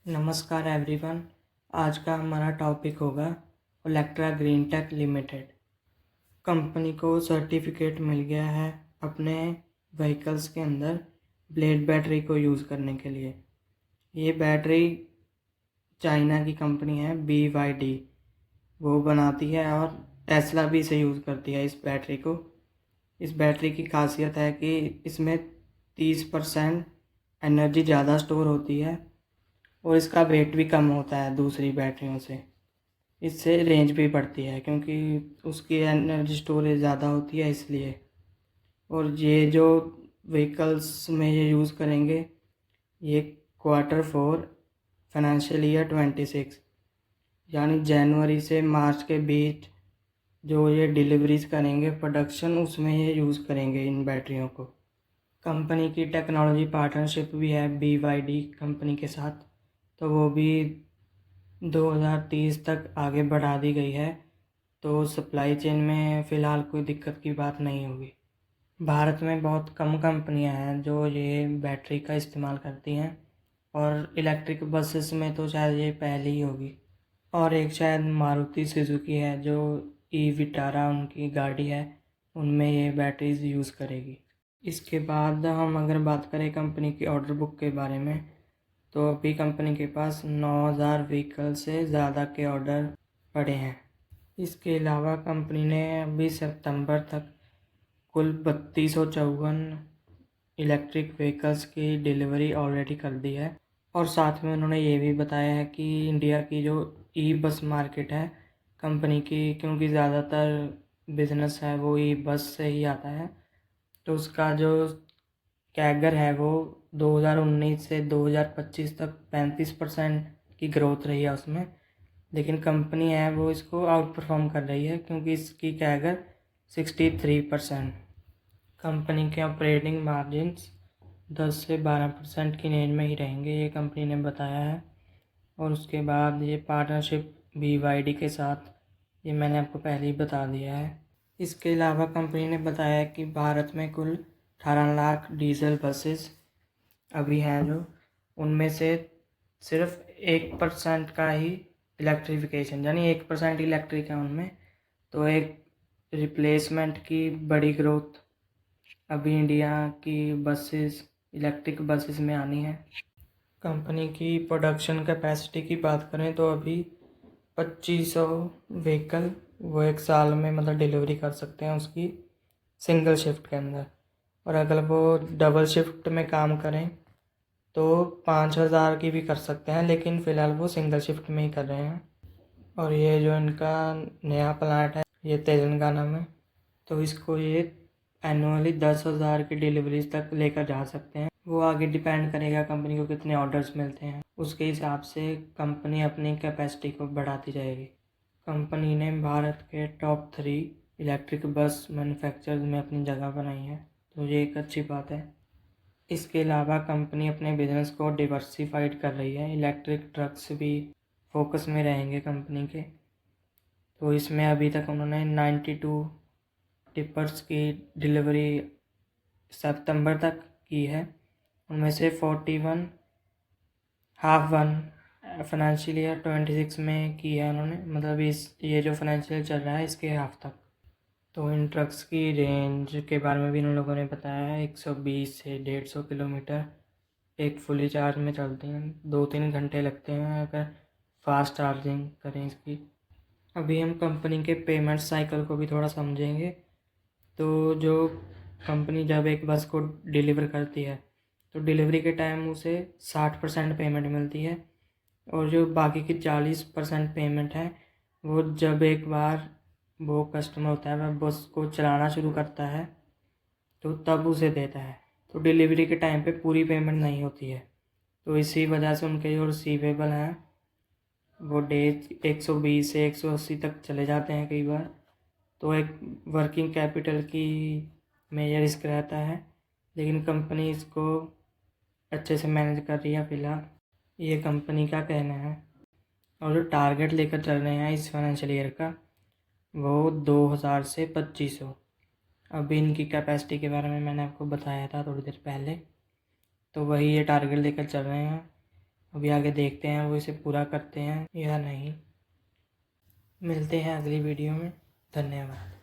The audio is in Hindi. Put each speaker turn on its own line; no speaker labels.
नमस्कार एवरीवन। आज का हमारा टॉपिक होगा Olectra green tech limited. Company को सर्टिफिकेट मिल गया है अपने व्हीकल्स के अंदर ब्लेड बैटरी को यूज़ करने के लिए। ये बैटरी चाइना की कंपनी है BYD, वो बनाती है और टेस्ला भी इसे यूज़ करती है इस बैटरी को। इस बैटरी की खासियत है कि इसमें 30% एनर्जी ज़्यादा स्टोर होती है और इसका वेट भी कम होता है दूसरी बैटरियों से। इससे रेंज भी बढ़ती है क्योंकि उसकी एनर्जी स्टोरेज ज़्यादा होती है इसलिए। और ये जो व्हीकल्स में ये यूज़ करेंगे, ये Q4 फाइनेंशियल ईयर 26 यानी जनवरी से मार्च के बीच जो ये डिलीवरीज करेंगे प्रोडक्शन, उसमें ये यूज़ करेंगे इन बैटरियों को। कंपनी की टेक्नोलॉजी पार्टनरशिप भी है BYD कंपनी के साथ, तो वो भी 2030 तक आगे बढ़ा दी गई है, तो सप्लाई चेन में फ़िलहाल कोई दिक्कत की बात नहीं होगी। भारत में बहुत कम कंपनियां हैं जो ये बैटरी का इस्तेमाल करती हैं और इलेक्ट्रिक बसेस में तो शायद ये पहली ही होगी। और एक शायद मारुति सुजुकी है जो विटारा उनकी गाड़ी है, उनमें ये बैटरीज यूज़ करेगी। इसके बाद हम अगर बात करें कंपनी की ऑर्डर बुक के बारे में, तो अभी कंपनी के पास 9000 व्हीकल से ज़्यादा के ऑर्डर पड़े हैं। इसके अलावा कंपनी ने अभी सितंबर तक कुल 3254 इलेक्ट्रिक व्हीकल्स की डिलीवरी ऑलरेडी कर दी है। और साथ में उन्होंने ये भी बताया है कि इंडिया की जो बस मार्केट है कंपनी की, क्योंकि ज़्यादातर बिजनेस है वो बस से ही आता है, तो उसका जो कैगर है वो 2019 से 2025 तक 35% की ग्रोथ रही है उसमें। लेकिन कंपनी है वो इसको आउट परफॉर्म कर रही है क्योंकि इसकी कैगर 63%। कंपनी के ऑपरेटिंग मार्जिन्स 10 से 12% की रेंज में ही रहेंगे, ये कंपनी ने बताया है। और उसके बाद ये पार्टनरशिप BYD के साथ, ये मैंने आपको पहले ही बता दिया है। इसके अलावा कंपनी ने बताया कि भारत में कुल 18 लाख डीजल बसेस अभी हैं जो, उनमें से सिर्फ 1% का ही इलेक्ट्रिफिकेशन, यानी 1% इलेक्ट्रिक है उनमें। तो एक रिप्लेसमेंट की बड़ी ग्रोथ अभी इंडिया की बसेस, इलेक्ट्रिक बसेस में आनी है। कंपनी की प्रोडक्शन कैपेसिटी की बात करें तो अभी 2500 व्हीकल वो एक साल में मतलब डिलीवरी कर सकते हैं उसकी सिंगल शिफ्ट के अंदर। और अगर वो डबल शिफ्ट में काम करें तो 5000 की भी कर सकते हैं, लेकिन फ़िलहाल वो सिंगल शिफ्ट में ही कर रहे हैं। और ये जो इनका नया प्लांट है ये तेलंगाना में, तो इसको ये एनुअली 10,000 की डिलीवरीज तक लेकर जा सकते हैं। वो आगे डिपेंड करेगा कंपनी को कितने ऑर्डर्स मिलते हैं, उसके हिसाब से कंपनी अपनी कैपेसिटी को बढ़ाती जाएगी। कंपनी ने भारत के टॉप 3 इलेक्ट्रिक बस मैन्युफैक्चरर्स में अपनी जगह बनाई है, तो ये एक अच्छी बात है। इसके अलावा कंपनी अपने बिजनेस को डिवर्सिफाइड कर रही है, इलेक्ट्रिक ट्रक्स भी फोकस में रहेंगे कंपनी के। तो इसमें अभी तक उन्होंने 92 टिपर्स की डिलीवरी सितंबर तक की है, उनमें से 41 हाफ वन फाइनेंशियल ईयर 26 में की है उन्होंने, मतलब ये जो फाइनेंशियल चल रहा है इसके हाफ तक। तो इन ट्रक्स की रेंज के बारे में भी इन लोगों ने बताया है, 120 से 150 किलोमीटर एक फुली चार्ज में चलती हैं। 2-3 घंटे लगते हैं अगर फास्ट चार्जिंग करें इसकी। अभी हम कंपनी के पेमेंट साइकिल को भी थोड़ा समझेंगे। तो जो कंपनी जब एक बस को डिलीवर करती है तो डिलीवरी के टाइम उसे 60% पेमेंट मिलती है, और जो बाकी की 40% पेमेंट है वो जब एक बार वो कस्टमर होता है वह बस को चलाना शुरू करता है तो तब उसे देता है। तो डिलीवरी के टाइम पे पूरी पेमेंट नहीं होती है, तो इसी वजह से उनके जो रिसीवेबल हैं वो डेज 120 से 180 तक चले जाते हैं कई बार। तो एक वर्किंग कैपिटल की में ये रिस्क रहता है, लेकिन कंपनी इसको अच्छे से मैनेज कर रही है फ़िलहाल, ये कंपनी का कहना है। और जो टारगेट लेकर चल रहे हैं इस फाइनेंशियल ईयर का वो 2000 से 2500। अभी इनकी कैपेसिटी के बारे में मैंने आपको बताया था थोड़ी देर पहले, तो वही ये टारगेट लेकर चल रहे हैं। अभी आगे देखते हैं वो इसे पूरा करते हैं या नहीं। मिलते हैं अगली वीडियो में। धन्यवाद।